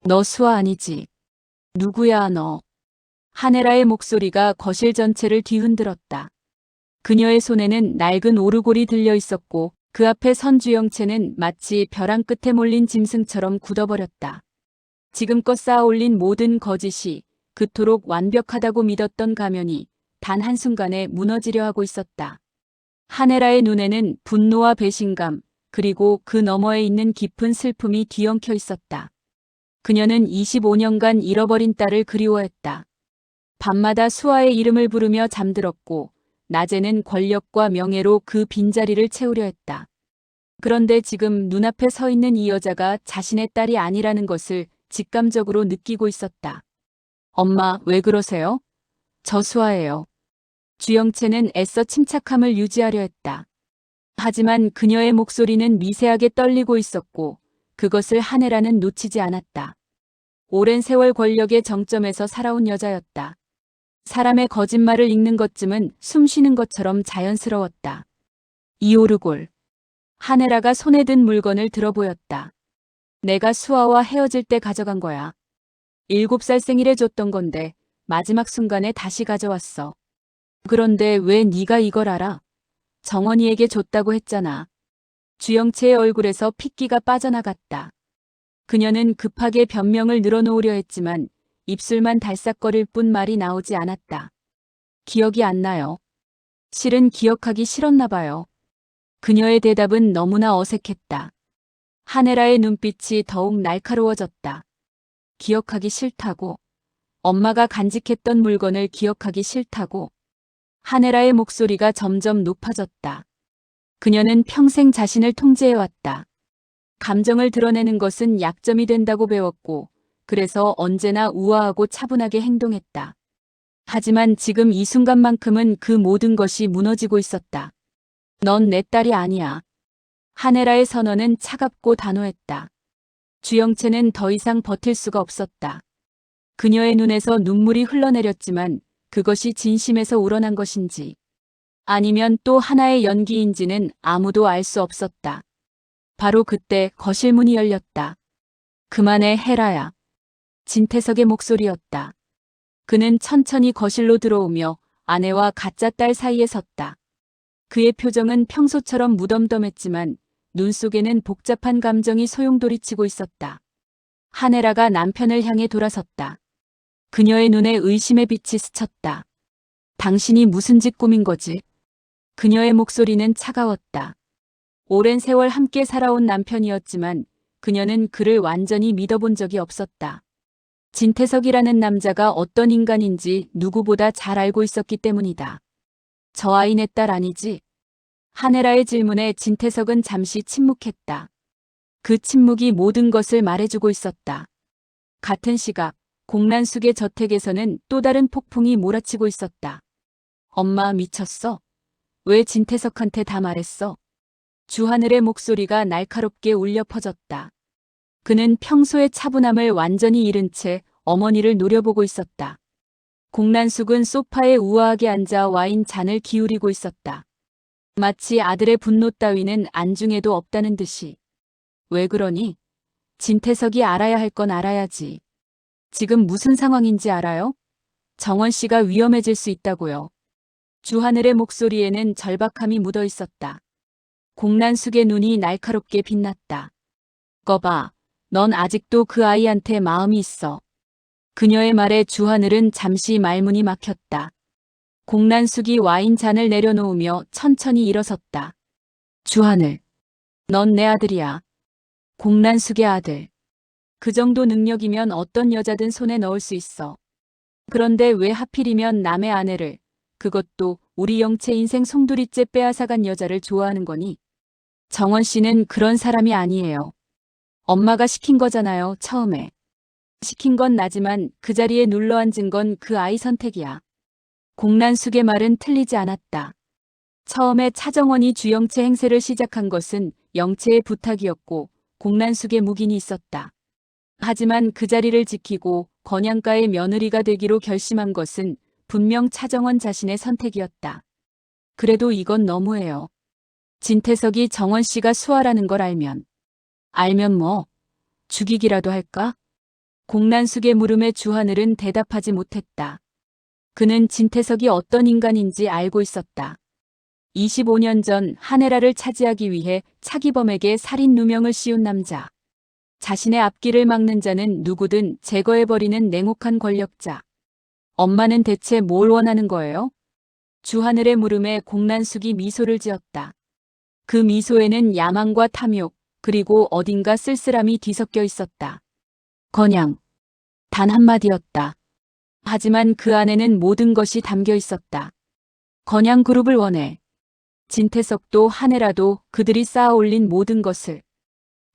너 수아 아니지? 누구야 너? 하네라의 목소리가 거실 전체를 뒤흔들었다. 그녀의 손에는 낡은 오르골이 들려 있었고 그 앞에 선 주영채는 마치 벼랑 끝에 몰린 짐승처럼 굳어버렸다. 지금껏 쌓아올린 모든 거짓이, 그토록 완벽하다고 믿었던 가면이 단 한순간에 무너지려 하고 있었다. 하네라의 눈에는 분노와 배신감, 그리고 그 너머에 있는 깊은 슬픔이 뒤엉켜 있었다. 그녀는 25년간 잃어버린 딸을 그리워했다. 밤마다 수아의 이름을 부르며 잠들었고, 낮에는 권력과 명예로 그 빈자리를 채우려 했다. 그런데 지금 눈앞에 서 있는 이 여자가 자신의 딸이 아니라는 것을 직감적으로 느끼고 있었다. 엄마, 왜 그러세요? 저 수아예요. 주영채는 애써 침착함을 유지하려 했다. 하지만 그녀의 목소리는 미세하게 떨리고 있었고 그것을 하네라는 놓치지 않았다. 오랜 세월 권력의 정점에서 살아온 여자였다. 사람의 거짓말을 읽는 것쯤은 숨 쉬는 것처럼 자연스러웠다. 이오르골. 하네라가 손에 든 물건을 들어 보였다. 내가 수아와 헤어질 때 가져간 거야. 7살 생일에 줬던 건데 마지막 순간에 다시 가져왔어. 그런데 왜 네가 이걸 알아? 정원이에게 줬다고 했잖아. 주영채의 얼굴에서 핏기가 빠져나갔다. 그녀는 급하게 변명을 늘어놓으려 했지만 입술만 달싹거릴 뿐 말이 나오지 않았다. 기억이 안 나요. 실은 기억하기 싫었나 봐요. 그녀의 대답은 너무나 어색했다. 하네라의 눈빛이 더욱 날카로워졌다. 기억하기 싫다고. 엄마가 간직했던 물건을 기억하기 싫다고. 하네라의 목소리가 점점 높아졌다. 그녀는 평생 자신을 통제해왔다. 감정을 드러내는 것은 약점이 된다고 배웠고, 그래서 언제나 우아하고 차분하게 행동했다. 하지만 지금 이 순간만큼은 그 모든 것이 무너지고 있었다. 넌 내 딸이 아니야. 하네라의 선언은 차갑고 단호했다. 주영채는 더 이상 버틸 수가 없었다. 그녀의 눈에서 눈물이 흘러내렸지만 그것이 진심에서 우러난 것인지 아니면 또 하나의 연기인지는 아무도 알 수 없었다. 바로 그때 거실 문이 열렸다. 그만해 헤라야. 진태석의 목소리였다. 그는 천천히 거실로 들어오며 아내와 가짜 딸 사이에 섰다. 그의 표정은 평소처럼 무덤덤했지만 눈 속에는 복잡한 감정이 소용돌이치고 있었다. 하네라가 남편을 향해 돌아섰다. 그녀의 눈에 의심의 빛이 스쳤다. 당신이 무슨 짓 꾸민 거지? 그녀의 목소리는 차가웠다. 오랜 세월 함께 살아온 남편이었지만 그녀는 그를 완전히 믿어본 적이 없었다. 진태석이라는 남자가 어떤 인간인지 누구보다 잘 알고 있었기 때문이다. 저 아이 내 딸 아니지? 하네라의 질문에 진태석은 잠시 침묵했다. 그 침묵이 모든 것을 말해주고 있었다. 같은 시각, 공란숙의 저택에서는 또 다른 폭풍이 몰아치고 있었다. 엄마 미쳤어? 왜 진태석한테 다 말했어? 주하늘의 목소리가 날카롭게 울려 퍼졌다. 그는 평소의 차분함을 완전히 잃은 채 어머니를 노려보고 있었다. 공란숙은 소파에 우아하게 앉아 와인 잔을 기울이고 있었다. 마치 아들의 분노 따위는 안중에도 없다는 듯이. 왜 그러니? 진태석이 알아야 할 건 알아야지. 지금 무슨 상황인지 알아요? 정원 씨가 위험해질 수 있다고요. 주하늘의 목소리에는 절박함이 묻어 있었다. 공란숙의 눈이 날카롭게 빛났다. 거봐, 넌 아직도 그 아이한테 마음이 있어. 그녀의 말에 주하늘은 잠시 말문이 막혔다. 공란숙이 와인 잔을 내려놓으며 천천히 일어섰다. 주하늘, 넌 내 아들이야. 공란숙의 아들. 그 정도 능력이면 어떤 여자든 손에 넣을 수 있어. 그런데 왜 하필이면 남의 아내를, 그것도 우리 영채 인생 송두리째 빼앗아간 여자를 좋아하는 거니? 정원 씨는 그런 사람이 아니에요. 엄마가 시킨 거잖아요, 처음에. 시킨 건 나지만 그 자리에 눌러앉은 건 그 아이 선택이야. 공란숙의 말은 틀리지 않았다. 처음에 차정원이 주영채 행세를 시작한 것은 영채의 부탁이었고 공란숙의 묵인이 있었다. 하지만 그 자리를 지키고 건양가의 며느리가 되기로 결심한 것은 분명 차정원 자신의 선택이었다. 그래도 이건 너무해요. 진태석이 정원 씨가 수아라는 걸 알면 뭐 죽이기라도 할까? 공난숙의 물음에 주하늘은 대답하지 못했다. 그는 진태석이 어떤 인간인지 알고 있었다. 25년 전 한혜라를 차지하기 위해 차기범에게 살인 누명을 씌운 남자. 자신의 앞길을 막는 자는 누구든 제거해버리는 냉혹한 권력자. 엄마는 대체 뭘 원하는 거예요? 주하늘의 물음에 공난숙이 미소를 지었다. 그 미소에는 야망과 탐욕, 그리고 어딘가 쓸쓸함이 뒤섞여 있었다. 그냥 단 한마디였다. 하지만 그 안에는 모든 것이 담겨 있었다. 건양 그룹을 원해. 진태석도 한혜라도 그들이 쌓아 올린 모든 것을.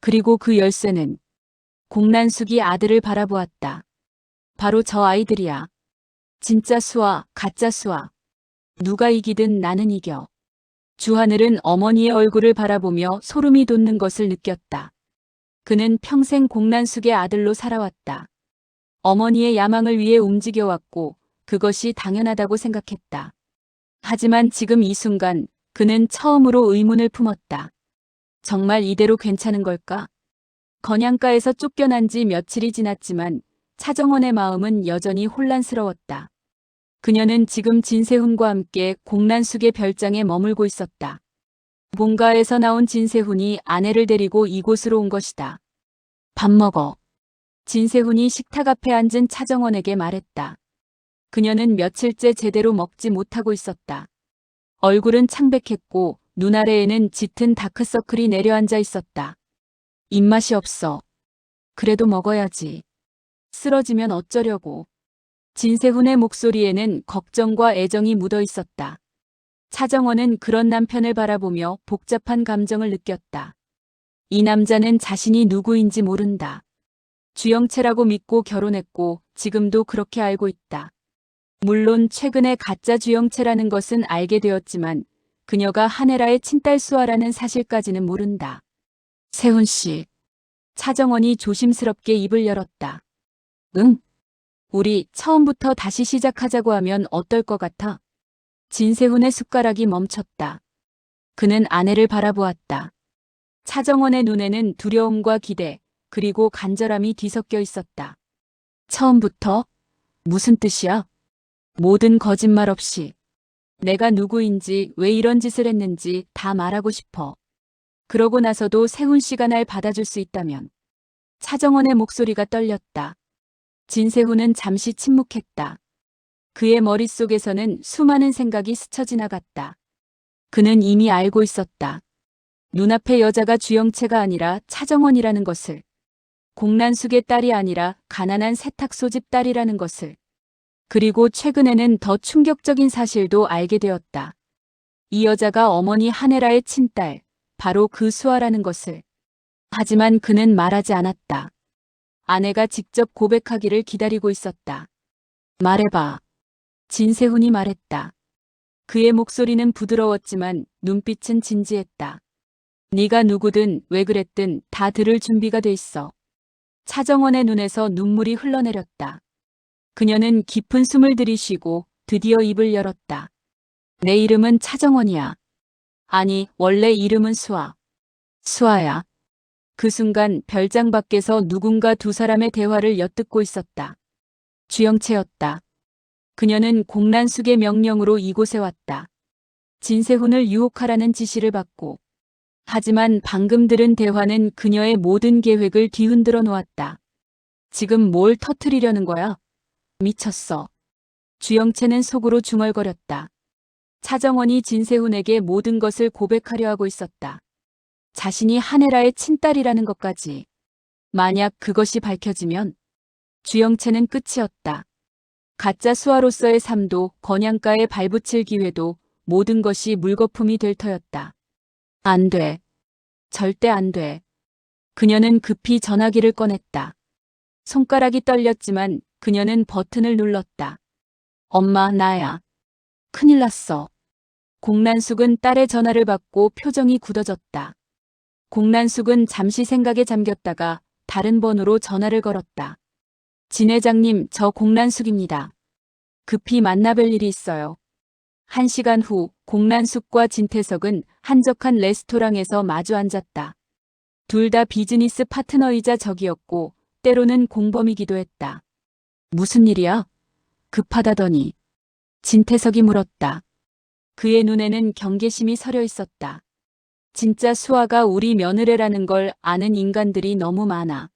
그리고 그 열쇠는 공난숙이 아들을 바라보았다. 바로 저 아이들이야. 진짜 수아, 가짜 수아. 누가 이기든 나는 이겨. 주하늘은 어머니의 얼굴을 바라보며 소름이 돋는 것을 느꼈다. 그는 평생 공난숙의 아들로 살아왔다. 어머니의 야망을 위해 움직여왔고 그것이 당연하다고 생각했다. 하지만 지금 이 순간 그는 처음으로 의문을 품었다. 정말 이대로 괜찮은 걸까? 건양가에서 쫓겨난 지 며칠이 지났지만 차정원의 마음은 여전히 혼란스러웠다. 그녀는 지금 진세훈과 함께 공난숙의 별장에 머물고 있었다. 본가에서 나온 진세훈이 아내를 데리고 이곳으로 온 것이다. 밥 먹어. 진세훈이 식탁 앞에 앉은 차정원에게 말했다. 그녀는 며칠째 제대로 먹지 못하고 있었다. 얼굴은 창백했고 눈 아래에는 짙은 다크서클이 내려앉아 있었다. 입맛이 없어. 그래도 먹어야지. 쓰러지면 어쩌려고. 진세훈의 목소리에는 걱정과 애정이 묻어 있었다. 차정원은 그런 남편을 바라보며 복잡한 감정을 느꼈다. 이 남자는 자신이 누구인지 모른다. 주영채라고 믿고 결혼했고 지금도 그렇게 알고 있다. 물론 최근에 가짜 주영채라는 것은 알게 되었지만 그녀가 한혜라의 친딸 수아라는 사실까지는 모른다. 세훈 씨. 차정원이 조심스럽게 입을 열었다. 응? 우리 처음부터 다시 시작하자고 하면 어떨 것 같아? 진세훈의 숟가락이 멈췄다. 그는 아내를 바라보았다. 차정원의 눈에는 두려움과 기대, 그리고 간절함이 뒤섞여 있었다. 처음부터? 무슨 뜻이야? 모든 거짓말 없이. 내가 누구인지 왜 이런 짓을 했는지 다 말하고 싶어. 그러고 나서도 세훈 씨가 날 받아줄 수 있다면. 차정원의 목소리가 떨렸다. 진세훈은 잠시 침묵했다. 그의 머릿속에서는 수많은 생각이 스쳐 지나갔다. 그는 이미 알고 있었다. 눈앞의 여자가 주영채가 아니라 차정원이라는 것을. 공난숙의 딸이 아니라 가난한 세탁소 집 딸이라는 것을. 그리고 최근에는 더 충격적인 사실도 알게 되었다. 이 여자가 어머니 한혜라의 친딸, 바로 그 수아라는 것을. 하지만 그는 말하지 않았다. 아내가 직접 고백하기를 기다리고 있었다. 말해봐. 진세훈이 말했다. 그의 목소리는 부드러웠지만 눈빛은 진지했다. 네가 누구든 왜 그랬든 다 들을 준비가 돼 있어. 차정원의 눈에서 눈물이 흘러내렸다. 그녀는 깊은 숨을 들이쉬고 드디어 입을 열었다. 내 이름은 차정원이야. 아니, 원래 이름은 수아. 수아야. 그 순간 별장 밖에서 누군가 두 사람의 대화를 엿듣고 있었다. 주영채였다. 그녀는 공난숙의 명령으로 이곳에 왔다. 진세훈을 유혹하라는 지시를 받고. 하지만 방금 들은 대화는 그녀의 모든 계획을 뒤흔들어 놓았다. 지금 뭘 터뜨리려는 거야? 미쳤어. 주영채는 속으로 중얼거렸다. 차정원이 진세훈에게 모든 것을 고백하려 하고 있었다. 자신이 한혜라의 친딸이라는 것까지. 만약 그것이 밝혀지면 주영채는 끝이었다. 가짜 수아로서의 삶도 건양가에 발붙일 기회도 모든 것이 물거품이 될 터였다. 안 돼. 절대 안 돼. 그녀는 급히 전화기를 꺼냈다. 손가락이 떨렸지만 그녀는 버튼을 눌렀다. 엄마, 나야. 큰일 났어. 공난숙은 딸의 전화를 받고 표정이 굳어졌다. 공난숙은 잠시 생각에 잠겼다가 다른 번호로 전화를 걸었다. 진 회장님, 저 공난숙입니다. 급히 만나뵐 일이 있어요. 1시간 후 공난숙과 진태석은 한적한 레스토랑에서 마주 앉았다. 둘 다 비즈니스 파트너이자 적이었고 때로는 공범이기도 했다. 무슨 일이야? 급하다더니 진태석이 물었다. 그의 눈에는 경계심이 서려 있었다. 진짜 수아가 우리 며느리라는 걸 아는 인간들이 너무 많아.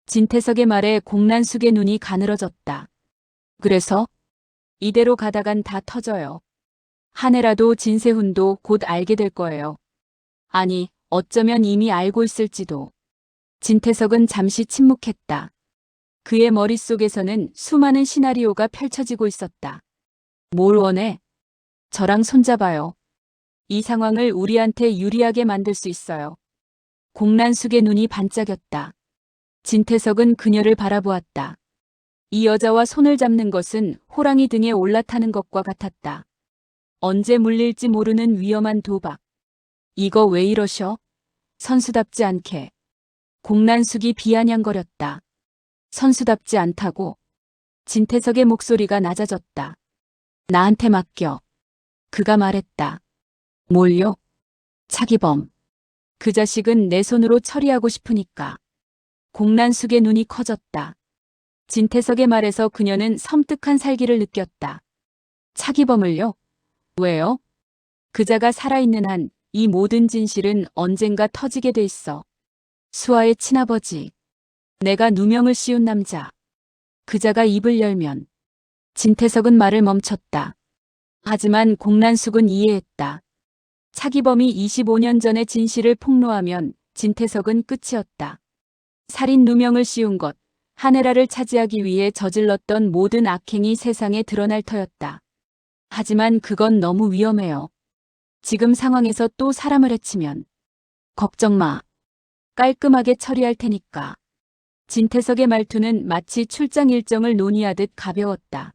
진태석의 말에 공난숙의 눈이 가늘어졌다. 그래서 이대로 가다간 다 터져요. 한해라도 진세훈도 곧 알게 될 거예요. 아니, 어쩌면 이미 알고 있을지도. 진태석은 잠시 침묵했다. 그의 머릿속에서는 수많은 시나리오가 펼쳐지고 있었다. 뭘 원해? 저랑 손잡아요. 이 상황을 우리한테 유리하게 만들 수 있어요. 공난숙의 눈이 반짝였다. 진태석은 그녀를 바라보았다. 이 여자와 손을 잡는 것은 호랑이 등에 올라타는 것과 같았다. 언제 물릴지 모르는 위험한 도박. 이거 왜 이러셔? 선수답지 않게. 공난숙이 비아냥거렸다. 선수답지 않다고. 진태석의 목소리가 낮아졌다. 나한테 맡겨. 그가 말했다. 뭘요? 차기범. 그 자식은 내 손으로 처리하고 싶으니까. 공난숙의 눈이 커졌다. 진태석의 말에서 그녀는 섬뜩한 살기를 느꼈다. 차기범을요? 왜요? 그자가 살아있는 한 이 모든 진실은 언젠가 터지게 돼 있어. 수아의 친아버지. 내가 누명을 씌운 남자. 그자가 입을 열면. 진태석은 말을 멈췄다. 하지만 공난숙은 이해했다. 차기범이 25년 전의 진실을 폭로하면 진태석은 끝이었다. 살인 누명을 씌운 것, 한혜라를 차지하기 위해 저질렀던 모든 악행이 세상에 드러날 터였다. 하지만 그건 너무 위험해요. 지금 상황에서 또 사람을 해치면. 걱정 마. 깔끔하게 처리할 테니까. 진태석의 말투는 마치 출장 일정을 논의하듯 가벼웠다.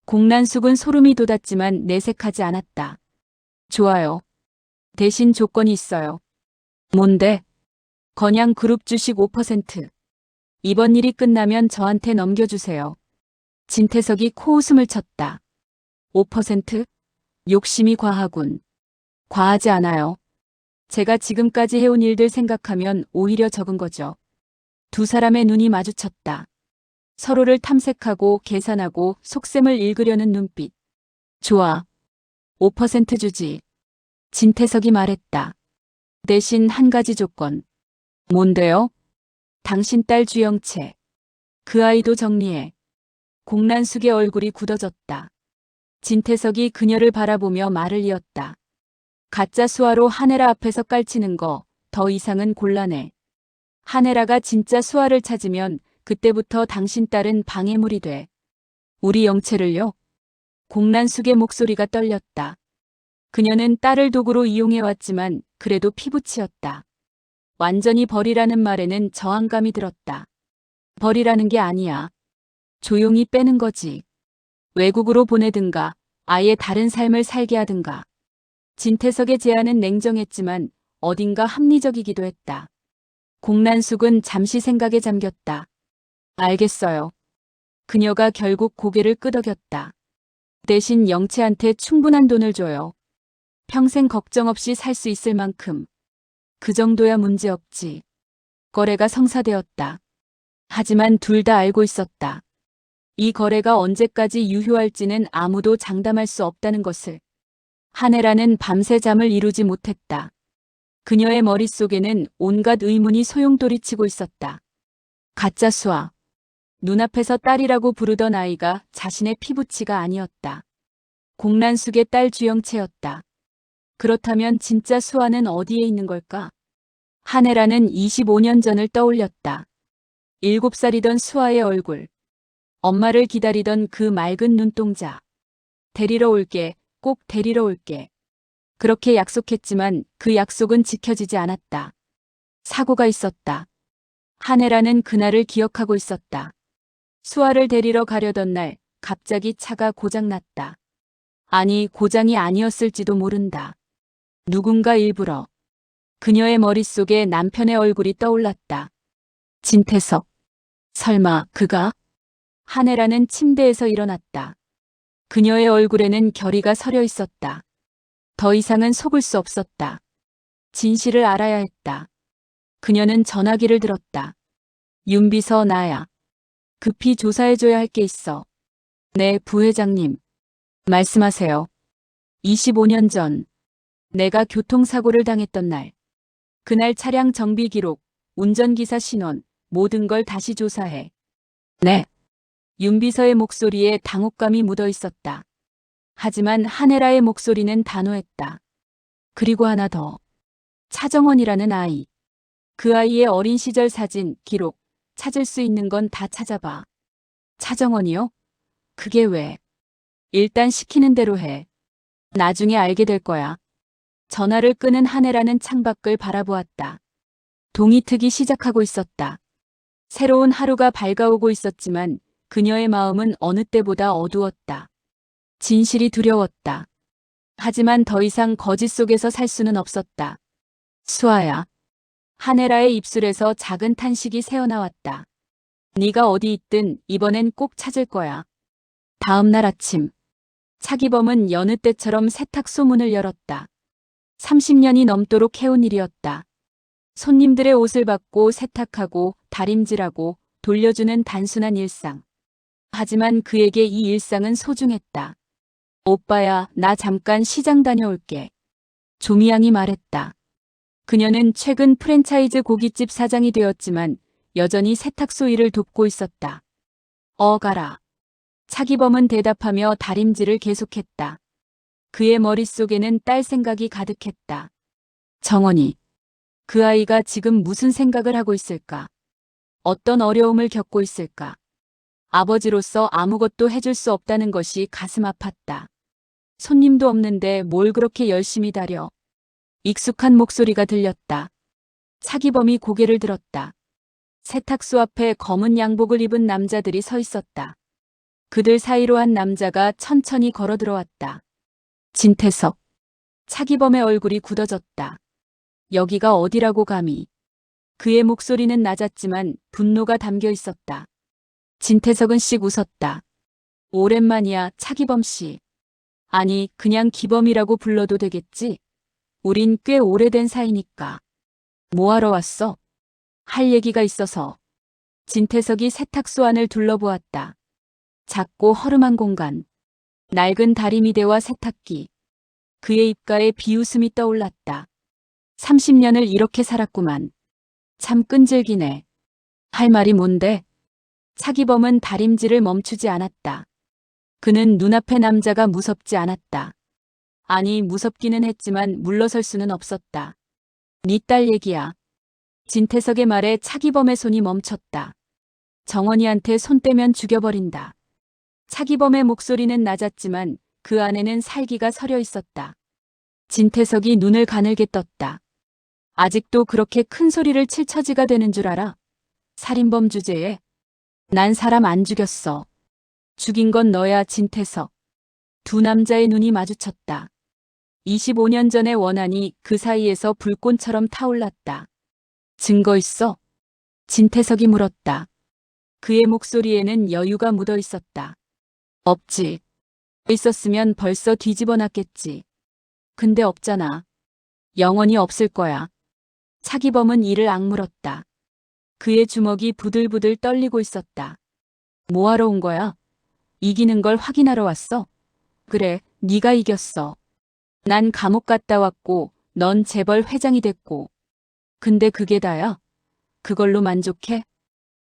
공난숙은 소름이 돋았지만 내색하지 않았다. 좋아요. 대신 조건이 있어요. 뭔데? 건양그룹 주식 5%. 이번 일이 끝나면 저한테 넘겨주세요. 진태석이 코웃음을 쳤다. 5%? 욕심이 과하군. 과하지 않아요. 제가 지금까지 해온 일들 생각하면 오히려 적은 거죠. 두 사람의 눈이 마주쳤다. 서로를 탐색하고 계산하고 속셈을 읽으려는 눈빛. 좋아. 5% 주지. 진태석이 말했다. 대신 한 가지 조건. 뭔데요? 당신 딸 주영채. 그 아이도 정리해. 공난숙의 얼굴이 굳어졌다. 진태석이 그녀를 바라보며 말을 이었다. 가짜 수아로 한혜라 앞에서 깔치는 거 더 이상은 곤란해. 한혜라가 진짜 수아를 찾으면 그때부터 당신 딸은 방해물이 돼. 우리 영채를요? 공난숙의 목소리가 떨렸다. 그녀는 딸을 도구로 이용해왔지만 그래도 피부치였다. 완전히 버리라는 말에는 저항감이 들었다. 버리라는 게 아니야. 조용히 빼는 거지. 외국으로 보내든가 아예 다른 삶을 살게 하든가. 진태석의 제안은 냉정했지만 어딘가 합리적이기도 했다. 공난숙은 잠시 생각에 잠겼다. 알겠어요. 그녀가 결국 고개를 끄덕였다. 대신 영채한테 충분한 돈을 줘요. 평생 걱정 없이 살 수 있을 만큼. 그 정도야 문제없지. 거래가 성사되었다. 하지만 둘 다 알고 있었다. 이 거래가 언제까지 유효할지는 아무도 장담할 수 없다는 것을. 한혜라는 밤새 잠을 이루지 못했다. 그녀의 머릿속에는 온갖 의문이 소용돌이치고 있었다. 가짜 수아. 눈앞에서 딸이라고 부르던 아이가 자신의 피부치가 아니었다. 공난숙의 딸 주영채였다. 그렇다면 진짜 수아는 어디에 있는 걸까? 한혜라는 25년 전을 떠올렸다. 7살이던 수아의 얼굴. 엄마를 기다리던 그 맑은 눈동자. 데리러 올게, 꼭 데리러 올게. 그렇게 약속했지만 그 약속은 지켜지지 않았다. 사고가 있었다. 한혜라는 그날을 기억하고 있었다. 수아를 데리러 가려던 날 갑자기 차가 고장났다. 아니, 고장이 아니었을지도 모른다. 누군가 일부러. 그녀의 머릿속에 남편의 얼굴이 떠올랐다. 진태석. 설마 그가? 한혜라는 침대에서 일어났다. 그녀의 얼굴에는 결의가 서려 있었다. 더 이상은 속을 수 없었다. 진실을 알아야 했다. 그녀는 전화기를 들었다. 윤비서 나야. 급히 조사해줘야 할 게 있어. 네, 부회장님. 말씀하세요. 25년 전, 내가 교통사고를 당했던 날. 그날 차량 정비 기록, 운전기사 신원, 모든 걸 다시 조사해. 네. 윤비서의 목소리에 당혹감이 묻어 있었다. 하지만 한혜라의 목소리는 단호했다. 그리고 하나 더. 차정원이라는 아이. 그 아이의 어린 시절 사진, 기록, 찾을 수 있는 건 다 찾아봐. 차정원이요? 그게 왜? 일단 시키는 대로 해. 나중에 알게 될 거야. 전화를 끄는 한혜라는 창밖을 바라보았다. 동이 트기 시작하고 있었다. 새로운 하루가 밝아오고 있었지만 그녀의 마음은 어느 때보다 어두웠다. 진실이 두려웠다. 하지만 더 이상 거짓 속에서 살 수는 없었다. 수아야. 한혜라의 입술에서 작은 탄식이 새어나왔다. 네가 어디 있든 이번엔 꼭 찾을 거야. 다음 날 아침. 차기범은 여느 때처럼 세탁소 문을 열었다. 30년이 넘도록 해온 일이었다. 손님들의 옷을 받고 세탁하고 다림질하고 돌려주는 단순한 일상. 하지만 그에게 이 일상은 소중했다. 오빠야, 나 잠깐 시장 다녀올게. 조미양이 말했다. 그녀는 최근 프랜차이즈 고깃집 사장이 되었지만 여전히 세탁소 일을 돕고 있었다. 가라. 차기범은 대답하며 다림질을 계속했다. 그의 머릿속에는 딸 생각이 가득했다. 정원이. 그 아이가 지금 무슨 생각을 하고 있을까? 어떤 어려움을 겪고 있을까? 아버지로서 아무것도 해줄 수 없다는 것이 가슴 아팠다. 손님도 없는데 뭘 그렇게 열심히 다려? 익숙한 목소리가 들렸다. 차기범이 고개를 들었다. 세탁소 앞에 검은 양복을 입은 남자들이 서 있었다. 그들 사이로 한 남자가 천천히 걸어 들어왔다. 진태석. 차기범의 얼굴이 굳어졌다. 여기가 어디라고 감히. 그의 목소리는 낮았지만 분노가 담겨 있었다. 진태석은 씩 웃었다. 오랜만이야, 차기범 씨. 아니, 그냥 기범이라고 불러도 되겠지? 우린 꽤 오래된 사이니까. 뭐하러 왔어? 할 얘기가 있어서. 진태석이 세탁소 안을 둘러보았다. 작고 허름한 공간. 낡은 다리미대와 세탁기. 그의 입가에 비웃음이 떠올랐다. 30년을 이렇게 살았구만. 참 끈질기네. 할 말이 뭔데? 차기범은 다림질을 멈추지 않았다. 그는 눈앞의 남자가 무섭지 않았다. 아니, 무섭기는 했지만 물러설 수는 없었다. 네 딸 얘기야. 진태석의 말에 차기범의 손이 멈췄다. 정원이한테 손 떼면 죽여버린다. 차기범의 목소리는 낮았지만 그 안에는 살기가 서려 있었다. 진태석이 눈을 가늘게 떴다. 아직도 그렇게 큰 소리를 칠 처지가 되는 줄 알아? 살인범 주제에. 난 사람 안 죽였어. 죽인 건 너야, 진태석. 두 남자의 눈이 마주쳤다. 25년 전의 원한이 그 사이에서 불꽃처럼 타올랐다. 증거 있어? 진태석이 물었다. 그의 목소리에는 여유가 묻어 있었다. 없지. 있었으면 벌써 뒤집어 놨겠지. 근데 없잖아. 영원히 없을 거야. 차기범은 이를 악물었다. 그의 주먹이 부들부들 떨리고 있었다. 뭐하러 온 거야? 이기는 걸 확인하러 왔어? 그래, 네가 이겼어. 난 감옥 갔다 왔고 넌 재벌 회장이 됐고. 근데 그게 다야? 그걸로 만족해?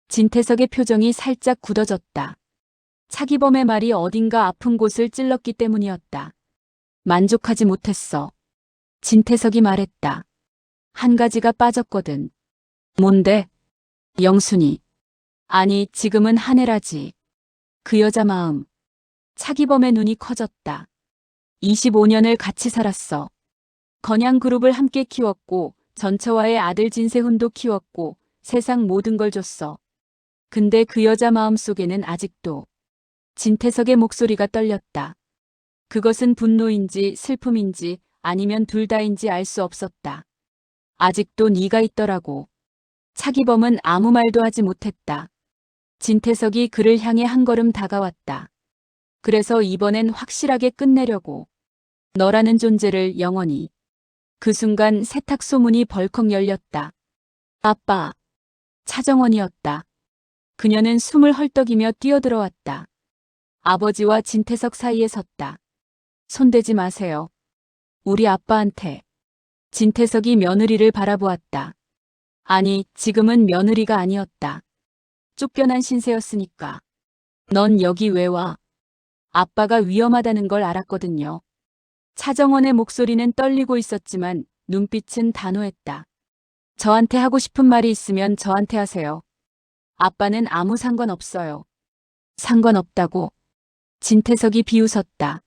진태석의 표정이 살짝 굳어졌다. 차기범의 말이 어딘가 아픈 곳을 찔렀기 때문이었다. 만족하지 못했어. 진태석이 말했다. 한 가지가 빠졌거든. 뭔데? 영순이. 아니, 지금은 한혜라지. 그 여자 마음. 차기범의 눈이 커졌다. 25년을 같이 살았어. 건양그룹을 함께 키웠고 전처와의 아들 진세훈도 키웠고 세상 모든 걸 줬어. 근데 그 여자 마음 속에는 아직도. 진태석의 목소리가 떨렸다. 그것은 분노인지 슬픔인지 아니면 둘 다인지 알 수 없었다. 아직도 네가 있더라고. 차기범은 아무 말도 하지 못했다. 진태석이 그를 향해 한 걸음 다가왔다. 그래서 이번엔 확실하게 끝내려고. 너라는 존재를 영원히. 그 순간 세탁소 문이 벌컥 열렸다. 아빠. 차정원이었다. 그녀는 숨을 헐떡이며 뛰어들어왔다. 아버지와 진태석 사이에 섰다. 손대지 마세요. 우리 아빠한테. 진태석이 며느리를 바라보았다. 아니, 지금은 며느리가 아니었다. 쫓겨난 신세였으니까. 넌 여기 왜 와? 아빠가 위험하다는 걸 알았거든요. 차정원의 목소리는 떨리고 있었지만 눈빛은 단호했다. 저한테 하고 싶은 말이 있으면 저한테 하세요. 아빠는 아무 상관없어요. 상관없다고. 진태석이 비웃었다.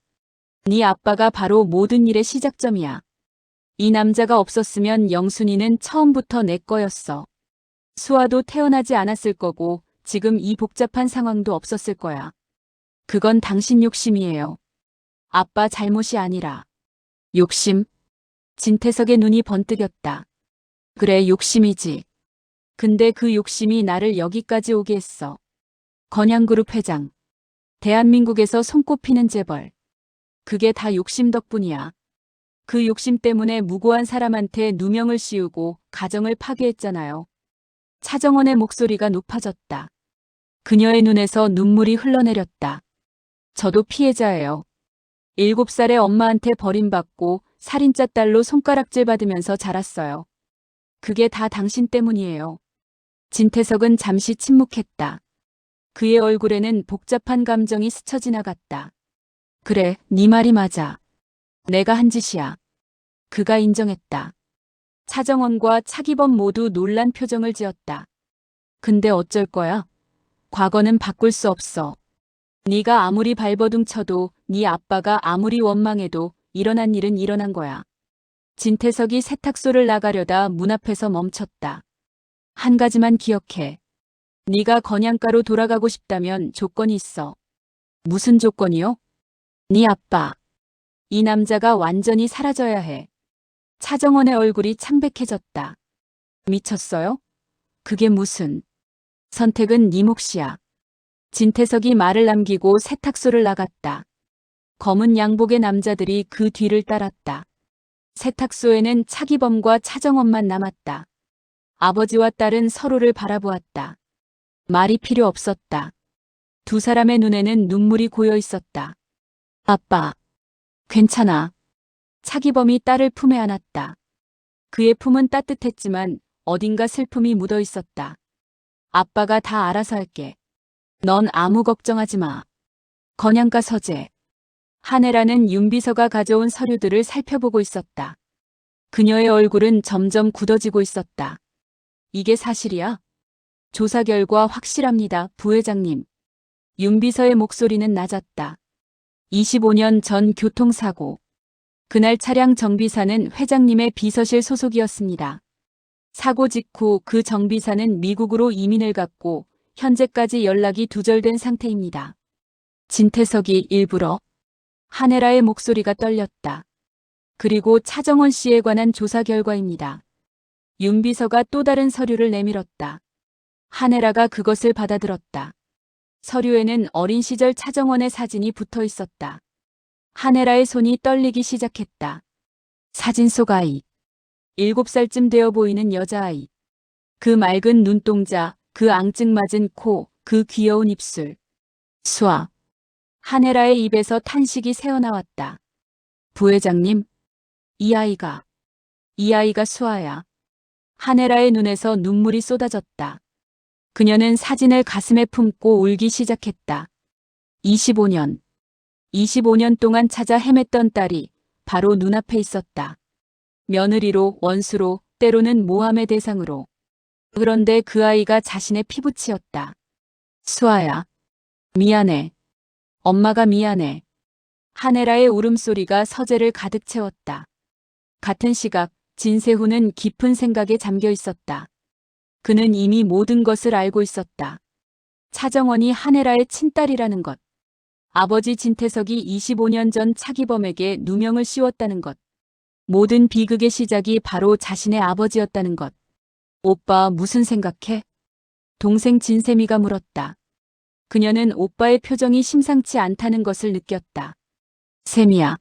네 아빠가 바로 모든 일의 시작점이야. 이 남자가 없었으면 영순이는 처음부터 내 거였어. 수아도 태어나지 않았을 거고 지금 이 복잡한 상황도 없었을 거야. 그건 당신 욕심이에요. 아빠 잘못이 아니라. 욕심? 진태석의 눈이 번뜩였다. 그래, 욕심이지. 근데 그 욕심이 나를 여기까지 오게 했어. 건양그룹 회장. 대한민국에서 손꼽히는 재벌. 그게 다 욕심 덕분이야. 그 욕심 때문에 무고한 사람한테 누명을 씌우고 가정을 파괴했잖아요. 차정원의 목소리가 높아졌다. 그녀의 눈에서 눈물이 흘러내렸다. 저도 피해자예요. 7살의 엄마한테 버림받고 살인자 딸로 손가락질 받으면서 자랐어요. 그게 다 당신 때문이에요. 진태석은 잠시 침묵했다. 그의 얼굴에는 복잡한 감정이 스쳐 지나갔다. 그래, 네 말이 맞아. 내가 한 짓이야. 그가 인정했다. 차정원과 차기범 모두 놀란 표정을 지었다. 근데 어쩔 거야? 과거는 바꿀 수 없어. 네가 아무리 발버둥 쳐도 네 아빠가 아무리 원망해도 일어난 일은 일어난 거야. 진태석이 세탁소를 나가려다 문 앞에서 멈췄다. 한 가지만 기억해. 네가 건양가로 돌아가고 싶다면 조건이 있어. 무슨 조건이요? 네 아빠. 이 남자가 완전히 사라져야 해. 차정원의 얼굴이 창백해졌다. 미쳤어요? 그게 무슨. 선택은 네 몫이야. 진태석이 말을 남기고 세탁소를 나갔다. 검은 양복의 남자들이 그 뒤를 따랐다. 세탁소에는 차기범과 차정원만 남았다. 아버지와 딸은 서로를 바라보았다. 말이 필요 없었다. 두 사람의 눈에는 눈물이 고여 있었다. 아빠. 괜찮아. 차기범이 딸을 품에 안았다. 그의 품은 따뜻했지만 어딘가 슬픔이 묻어 있었다. 아빠가 다 알아서 할게. 넌 아무 걱정하지 마. 건양가 서재. 한혜라는 윤비서가 가져온 서류들을 살펴보고 있었다. 그녀의 얼굴은 점점 굳어지고 있었다. 이게 사실이야? 조사 결과 확실합니다, 부회장님. 윤비서의 목소리는 낮았다. 25년 전 교통사고. 그날 차량 정비사는 회장님의 비서실 소속이었습니다. 사고 직후 그 정비사는 미국으로 이민을 갔고 현재까지 연락이 두절된 상태입니다. 진태석이 일부러. 한혜라의 목소리가 떨렸다. 그리고 차정원 씨에 관한 조사 결과입니다. 윤비서가 또 다른 서류를 내밀었다. 한혜라가 그것을 받아들었다. 서류에는 어린 시절 차정원의 사진이 붙어 있었다. 한혜라의 손이 떨리기 시작했다. 사진 속 아이. 7살쯤 되어 보이는 여자아이. 그 맑은 눈동자, 그 앙증맞은 코, 그 귀여운 입술. 수아. 한혜라의 입에서 탄식이 새어나왔다. 부회장님, 이 아이가 수아야. 한혜라의 눈에서 눈물이 쏟아졌다. 그녀는 사진을 가슴에 품고 울기 시작했다. 25년 동안 찾아 헤맸던 딸이 바로 눈앞에 있었다. 며느리로, 원수로, 때로는 모함의 대상으로. 그런데 그 아이가 자신의 피부치였다. 수아야. 미안해. 엄마가 미안해. 한혜라의 울음소리가 서재를 가득 채웠다. 같은 시각 진세훈은 깊은 생각에 잠겨 있었다. 그는 이미 모든 것을 알고 있었다. 차정원이 한혜라의 친딸이라는 것. 아버지 진태석이 25년 전 차기범에게 누명을 씌웠다는 것. 모든 비극의 시작이 바로 자신의 아버지였다는 것. 오빠 무슨 생각해? 동생 진세미가 물었다. 그녀는 오빠의 표정이 심상치 않다는 것을 느꼈다. 세미야.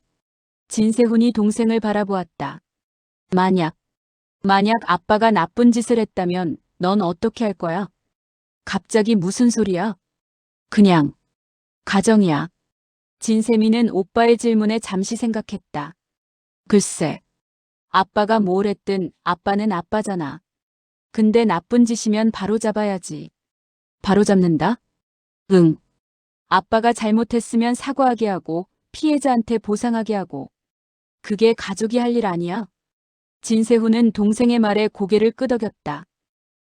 진세훈이 동생을 바라보았다. 만약 아빠가 나쁜 짓을 했다면 넌 어떻게 할 거야? 갑자기 무슨 소리야? 그냥 가정이야. 진세미는 오빠의 질문에 잠시 생각했다. 글쎄, 아빠가 뭘 했든 아빠는 아빠잖아. 근데 나쁜 짓이면 바로 잡아야지. 바로 잡는다? 응. 아빠가 잘못했으면 사과하게 하고 피해자한테 보상하게 하고. 그게 가족이 할 일 아니야? 진세훈은 동생의 말에 고개를 끄덕였다.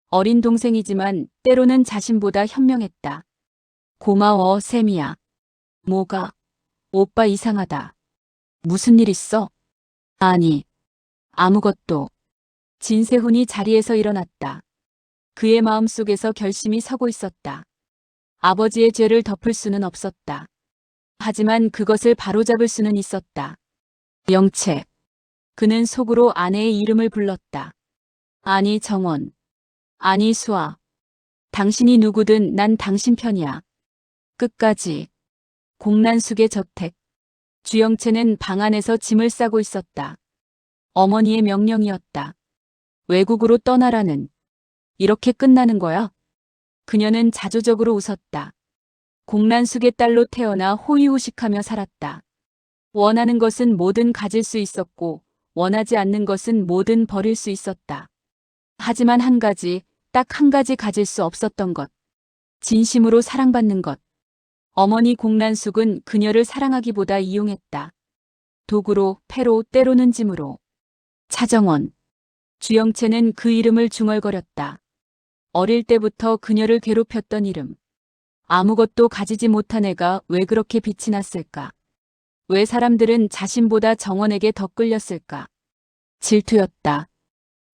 어린 동생이지만 때로는 자신보다 현명했다. 고마워, 샘이야. 뭐가? 오빠 이상하다. 무슨 일 있어? 아니, 아무것도. 진세훈이 자리에서 일어났다. 그의 마음속에서 결심이 서고 있었다. 아버지의 죄를 덮을 수는 없었다. 하지만 그것을 바로잡을 수는 있었다. 영채. 그는 속으로 아내의 이름을 불렀다. 아니 정원. 아니 수아. 당신이 누구든 난 당신 편이야. 끝까지. 공란숙의 저택. 주영채는 방 안에서 짐을 싸고 있었다. 어머니의 명령이었다. 외국으로 떠나라는. 이렇게 끝나는 거야? 그녀는 자조적으로 웃었다. 공란숙의 딸로 태어나 호의호식하며 살았다. 원하는 것은 뭐든 가질 수 있었고 원하지 않는 것은 뭐든 버릴 수 있었다. 하지만 한 가지, 딱 한 가지 가질 수 없었던 것. 진심으로 사랑받는 것. 어머니 공란숙은 그녀를 사랑하기보다 이용했다. 도구로, 패로, 때로는 짐으로. 차정원. 주영채는 그 이름을 중얼거렸다. 어릴 때부터 그녀를 괴롭혔던 이름. 아무것도 가지지 못한 애가 왜 그렇게 빛이 났을까? 왜 사람들은 자신보다 정원에게 더 끌렸을까? 질투였다.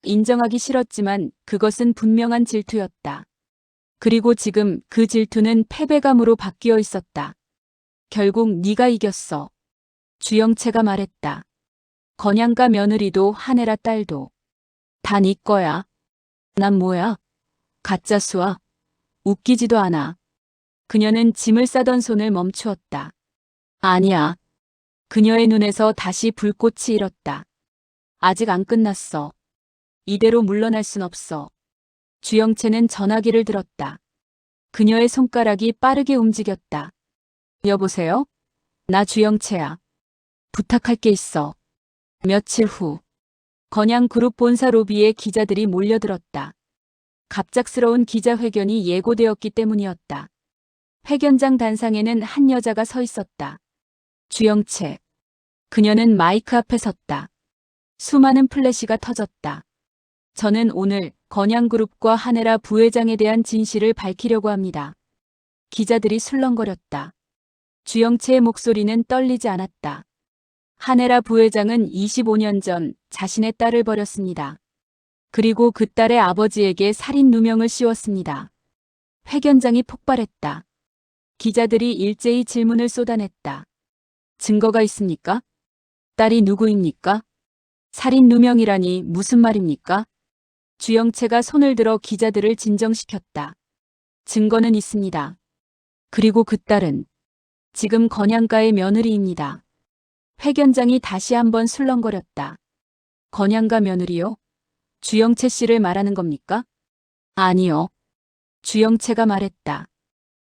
인정하기 싫었지만 그것은 분명한 질투였다. 그리고 지금 그 질투는 패배감으로 바뀌어 있었다. 결국 네가 이겼어. 주영채가 말했다. 건양가 며느리도 하늘아 딸도. 다 네 거야. 난 뭐야? 가짜 수아. 웃기지도 않아. 그녀는 짐을 싸던 손을 멈추었다. 아니야. 그녀의 눈에서 다시 불꽃이 일었다. 아직 안 끝났어. 이대로 물러날 순 없어. 주영채는 전화기를 들었다. 그녀의 손가락이 빠르게 움직였다. 여보세요? 나 주영채야. 부탁할 게 있어. 며칠 후. 건양그룹 본사 로비에 기자들이 몰려들었다. 갑작스러운 기자회견이 예고되었기 때문이었다. 회견장 단상에는 한 여자가 서 있었다. 주영채. 그녀는 마이크 앞에 섰다. 수많은 플래시가 터졌다. 저는 오늘 건양그룹과 한혜라 부회장에 대한 진실을 밝히려고 합니다. 기자들이 술렁거렸다. 주영채의 목소리는 떨리지 않았다. 한혜라 부회장은 25년 전 자신의 딸을 버렸습니다. 그리고 그 딸의 아버지에게 살인 누명을 씌웠습니다. 회견장이 폭발했다. 기자들이 일제히 질문을 쏟아냈다. 증거가 있습니까? 딸이 누구입니까? 살인 누명이라니 무슨 말입니까? 주영채가 손을 들어 기자들을 진정시켰다. 증거는 있습니다. 그리고 그 딸은 지금 건양가의 며느리입니다. 회견장이 다시 한번 술렁거렸다. 건양가 며느리요? 주영채 씨를 말하는 겁니까? 아니요. 주영채가 말했다.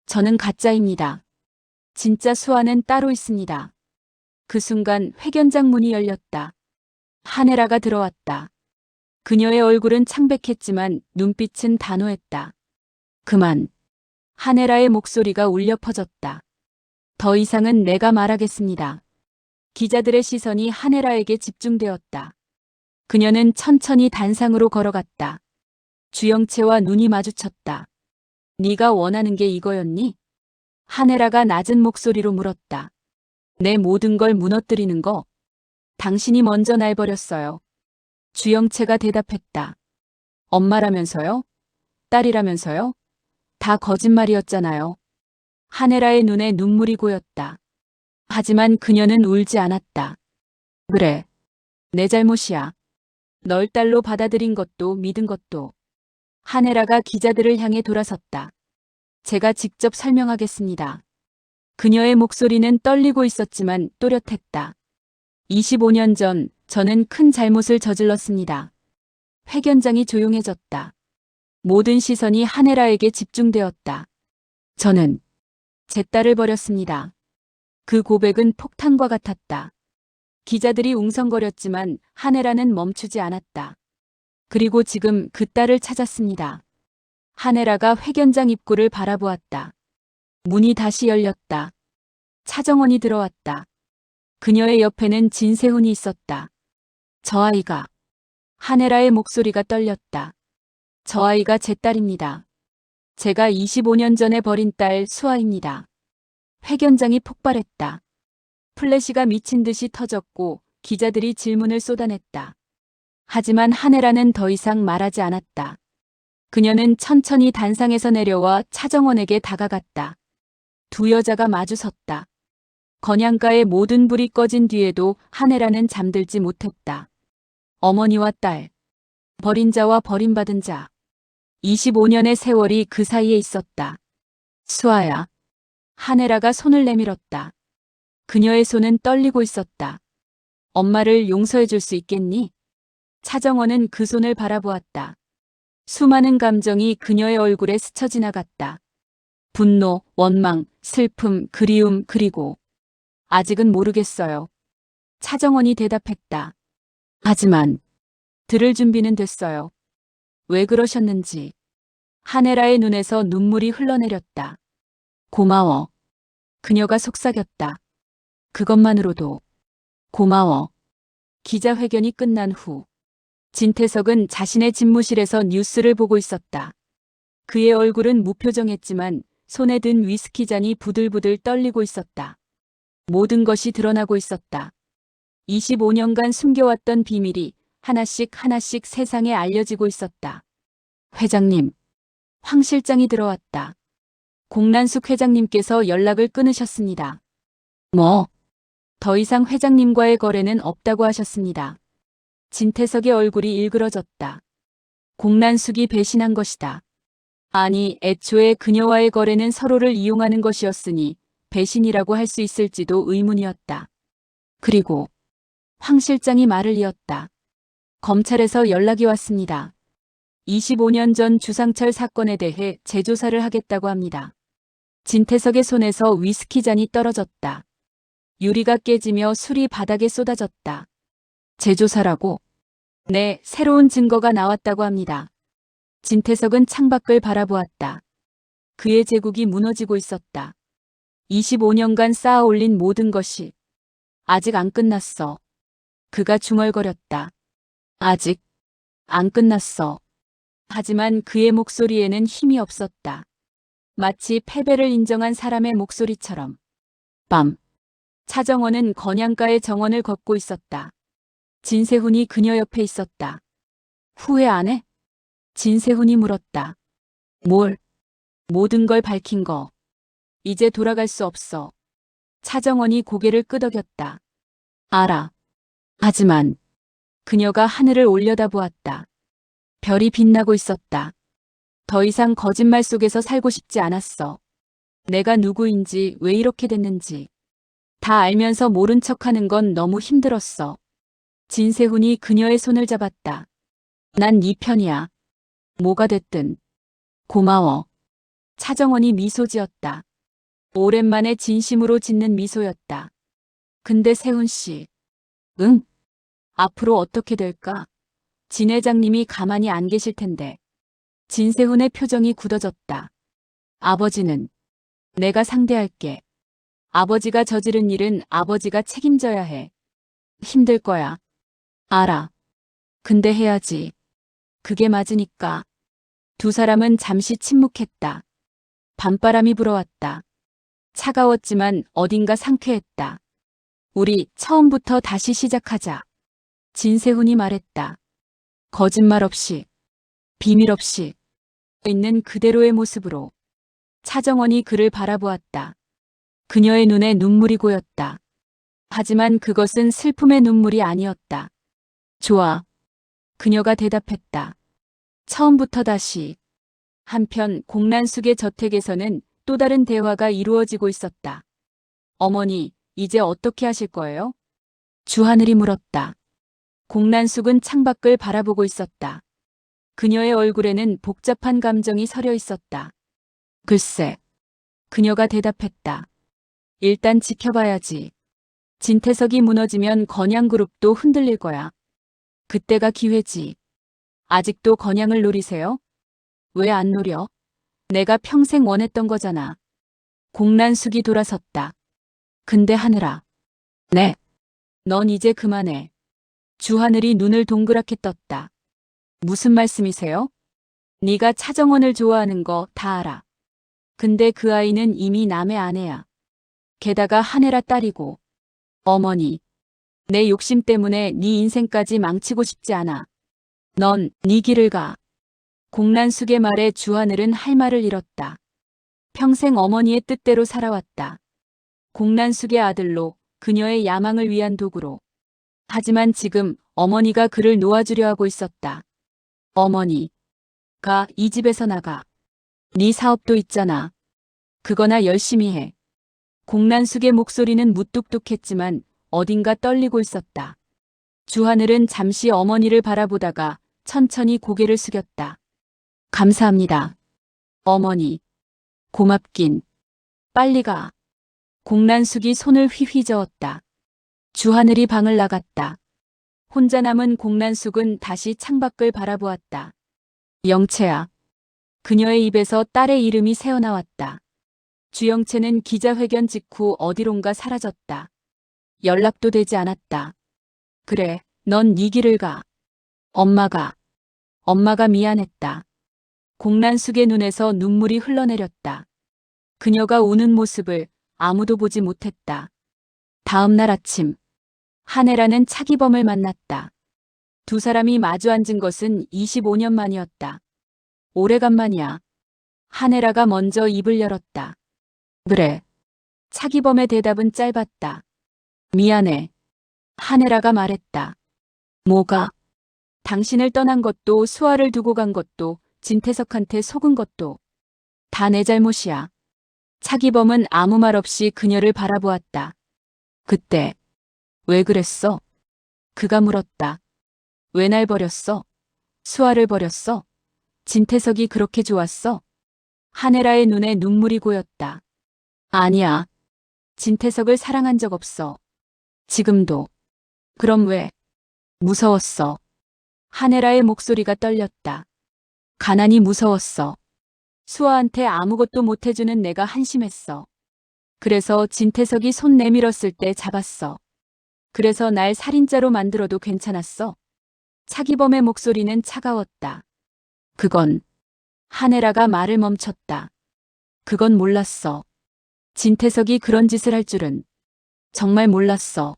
저는 가짜입니다. 진짜 수아는 따로 있습니다. 그 순간 회견장 문이 열렸다. 한혜라가 들어왔다. 그녀의 얼굴은 창백했지만 눈빛은 단호했다. 그만. 한혜라의 목소리가 울려 퍼졌다. 더 이상은 내가 말하겠습니다. 기자들의 시선이 한혜라에게 집중되었다. 그녀는 천천히 단상으로 걸어갔다. 주영채와 눈이 마주쳤다. 네가 원하는 게 이거였니? 한혜라가 낮은 목소리로 물었다. 내 모든 걸 무너뜨리는 거. 당신이 먼저 날 버렸어요. 주영채가 대답했다. 엄마라면서요? 딸이라면서요? 다 거짓말이었잖아요. 한혜라의 눈에 눈물이 고였다. 하지만 그녀는 울지 않았다. 그래. 내 잘못이야. 널 딸로 받아들인 것도 믿은 것도. 한혜라가 기자들을 향해 돌아섰다. 제가 직접 설명하겠습니다. 그녀의 목소리는 떨리고 있었지만 또렷했다. 25년 전 저는 큰 잘못을 저질렀습니다. 회견장이 조용해졌다. 모든 시선이 하네라에게 집중되었다. 저는 제 딸을 버렸습니다. 그 고백은 폭탄과 같았다. 기자들이 웅성거렸지만 하네라는 멈추지 않았다. 그리고 지금 그 딸을 찾았습니다. 하네라가 회견장 입구를 바라보았다. 문이 다시 열렸다. 차정원이 들어왔다. 그녀의 옆에는 진세훈이 있었다. 저 아이가. 하네라의 목소리가 떨렸다. 저 아이가 제 딸입니다. 제가 25년 전에 버린 딸 수아입니다. 회견장이 폭발했다. 플래시가 미친 듯이 터졌고 기자들이 질문을 쏟아냈다. 하지만 하네라는 더 이상 말하지 않았다. 그녀는 천천히 단상에서 내려와 차정원에게 다가갔다. 두 여자가 마주 섰다. 건양가의 모든 불이 꺼진 뒤에도 하네라는 잠들지 못했다. 어머니와 딸, 버린 자와 버림받은 자. 25년의 세월이 그 사이에 있었다. 수아야. 하네라가 손을 내밀었다. 그녀의 손은 떨리고 있었다. 엄마를 용서해 줄 수 있겠니? 차정원은 그 손을 바라보았다. 수많은 감정이 그녀의 얼굴에 스쳐 지나갔다. 분노, 원망, 슬픔, 그리움, 그리고 아직은 모르겠어요. 차정원이 대답했다. 하지만 들을 준비는 됐어요. 왜 그러셨는지. 하네라의 눈에서 눈물이 흘러내렸다. 고마워. 그녀가 속삭였다. 그것만으로도 고마워. 기자회견이 끝난 후 진태석은 자신의 집무실에서 뉴스를 보고 있었다. 그의 얼굴은 무표정했지만 손에 든 위스키 잔이 부들부들 떨리고 있었다. 모든 것이 드러나고 있었다. 25년간 숨겨왔던 비밀이 하나씩 하나씩 세상에 알려지고 있었다. 회장님, 황 실장이 들어왔다. 공란숙 회장님께서 연락을 끊으셨습니다. 뭐? 더 이상 회장님과의 거래는 없다고 하셨습니다. 진태석의 얼굴이 일그러졌다. 공란숙이 배신한 것이다. 아니, 애초에 그녀와의 거래는 서로를 이용하는 것이었으니 배신이라고 할 수 있을지도 의문이었다. 그리고 황 실장이 말을 이었다. 검찰에서 연락이 왔습니다. 25년 전 주상철 사건에 대해 재조사를 하겠다고 합니다. 진태석의 손에서 위스키 잔이 떨어졌다. 유리가 깨지며 술이 바닥에 쏟아졌다. 재조사라고? 네, 새로운 증거가 나왔다고 합니다. 진태석은 창밖을 바라보았다. 그의 제국이 무너지고 있었다. 25년간 쌓아 올린 모든 것이 아직 안 끝났어. 그가 중얼거렸다. 아직 안 끝났어. 하지만 그의 목소리에는 힘이 없었다. 마치 패배를 인정한 사람의 목소리처럼. 밤. 차정원은 건양가의 정원을 걷고 있었다. 진세훈이 그녀 옆에 있었다. 후회 안 해? 진세훈이 물었다. 뭘? 모든 걸 밝힌 거. 이제 돌아갈 수 없어. 차정원이 고개를 끄덕였다. 알아. 하지만 그녀가 하늘을 올려다보았다. 별이 빛나고 있었다. 더 이상 거짓말 속에서 살고 싶지 않았어. 내가 누구인지 왜 이렇게 됐는지 다 알면서 모른 척하는 건 너무 힘들었어. 진세훈이 그녀의 손을 잡았다. 난 네 편이야. 뭐가 됐든. 고마워. 차정원이 미소 지었다. 오랜만에 진심으로 짓는 미소였다. 근데 세훈 씨. 응? 앞으로 어떻게 될까? 진 회장님이 가만히 안 계실 텐데. 진세훈의 표정이 굳어졌다. 아버지는 내가 상대할게. 아버지가 저지른 일은 아버지가 책임져야 해. 힘들 거야. 알아. 근데 해야지. 그게 맞으니까. 두 사람은 잠시 침묵했다. 밤바람이 불어왔다. 차가웠지만 어딘가 상쾌했다. 우리 처음부터 다시 시작하자. 진세훈이 말했다. 거짓말 없이, 비밀 없이, 있는 그대로의 모습으로. 차정원이 그를 바라보았다. 그녀의 눈에 눈물이 고였다. 하지만 그것은 슬픔의 눈물이 아니었다. 좋아. 그녀가 대답했다. 처음부터 다시. 한편 공란숙의 저택에서는 또 다른 대화가 이루어지고 있었다. 어머니, 이제 어떻게 하실 거예요? 주하늘이 물었다. 공란숙은 창밖을 바라보고 있었다. 그녀의 얼굴에는 복잡한 감정이 서려 있었다. 글쎄, 그녀가 대답했다. 일단 지켜봐야지. 진태석이 무너지면 건양그룹도 흔들릴 거야. 그때가 기회지. 아직도 건양을 노리세요? 왜 안 노려? 내가 평생 원했던 거잖아. 공란숙이 돌아섰다. 근데 하늘아. 네. 넌 이제 그만해. 주하늘이 눈을 동그랗게 떴다. 무슨 말씀이세요? 네가 차정원을 좋아하는 거 다 알아. 근데 그 아이는 이미 남의 아내야. 게다가 하늘아 딸이고. 어머니. 내 욕심 때문에 네 인생까지 망치고 싶지 않아. 넌 네 길을 가. 공란숙의 말에 주하늘은 할 말을 잃었다. 평생 어머니의 뜻대로 살아왔다. 공란숙의 아들로, 그녀의 야망을 위한 도구로. 하지만 지금 어머니가 그를 놓아주려 하고 있었다. 어머니. 가, 이 집에서 나가. 네 사업도 있잖아. 그거나 열심히 해. 공란숙의 목소리는 무뚝뚝했지만 어딘가 떨리고 있었다. 주하늘은 잠시 어머니를 바라보다가 천천히 고개를 숙였다. 감사합니다. 어머니. 고맙긴. 빨리 가. 공란숙이 손을 휘휘 저었다. 주하늘이 방을 나갔다. 혼자 남은 공란숙은 다시 창밖을 바라보았다. 영채야. 그녀의 입에서 딸의 이름이 새어나왔다. 주영채는 기자회견 직후 어디론가 사라졌다. 연락도 되지 않았다. 그래, 넌 네 길을 가. 엄마가 미안했다. 공란숙의 눈에서 눈물이 흘러내렸다. 그녀가 우는 모습을 아무도 보지 못했다. 다음 날 아침, 한혜라는 차기범을 만났다. 두 사람이 마주 앉은 것은 25년 만이었다. 오래간만이야. 한혜라가 먼저 입을 열었다. 그래. 차기범의 대답은 짧았다. 미안해. 한혜라가 말했다. 뭐가? 당신을 떠난 것도 수아를 두고 간 것도 진태석한테 속은 것도 다 내 잘못이야. 차기범은 아무 말 없이 그녀를 바라보았다. 그때 왜 그랬어? 그가 물었다. 왜 날 버렸어? 수아를 버렸어? 진태석이 그렇게 좋았어? 한혜라의 눈에 눈물이 고였다. 아니야. 진태석을 사랑한 적 없어. 지금도. 그럼 왜? 무서웠어. 한혜라의 목소리가 떨렸다. 가난이 무서웠어. 수아한테 아무것도 못해주는 내가 한심했어. 그래서 진태석이 손 내밀었을 때 잡았어. 그래서 날 살인자로 만들어도 괜찮았어. 차기범의 목소리는 차가웠다. 그건. 한혜라가 말을 멈췄다. 그건 몰랐어. 진태석이 그런 짓을 할 줄은. 정말 몰랐어.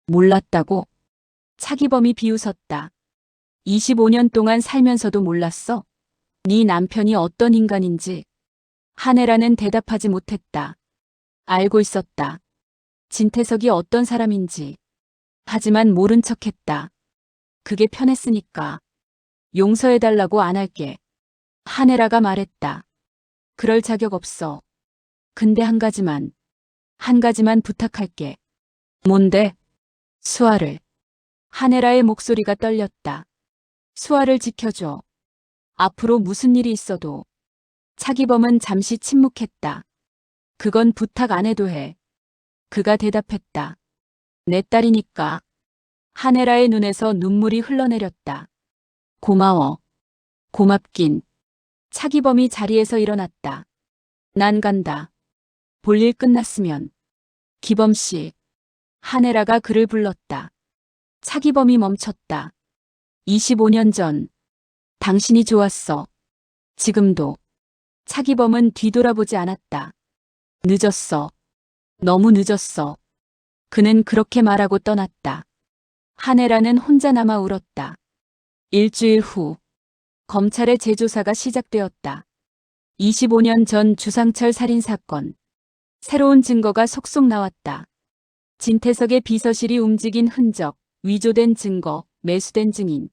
몰랐다고? 차기범이 비웃었다. 25년 동안 살면서도 몰랐어? 네 남편이 어떤 인간인지. 한혜라는 대답하지 못했다. 알고 있었다. 진태석이 어떤 사람인지. 하지만 모른 척했다. 그게 편했으니까. 용서해달라고 안 할게. 한혜라가 말했다. 그럴 자격 없어. 근데 한 가지만 부탁할게. 뭔데? 수아를. 한혜라의 목소리가 떨렸다. 수아를 지켜줘. 앞으로 무슨 일이 있어도. 차기범은 잠시 침묵했다. 그건 부탁 안 해도 해. 그가 대답했다. 내 딸이니까. 한혜라의 눈에서 눈물이 흘러내렸다. 고마워. 고맙긴. 차기범이 자리에서 일어났다. 난 간다. 볼일 끝났으면. 기범씨. 한혜라가 그를 불렀다. 차기범이 멈췄다. 25년 전. 당신이 좋았어. 지금도. 차기범은 뒤돌아보지 않았다. 늦었어. 너무 늦었어. 그는 그렇게 말하고 떠났다. 한혜라는 혼자 남아 울었다. 일주일 후. 검찰의 재조사가 시작되었다. 25년 전 주상철 살인사건. 새로운 증거가 속속 나왔다. 진태석의 비서실이 움직인 흔적, 위조된 증거, 매수된 증인.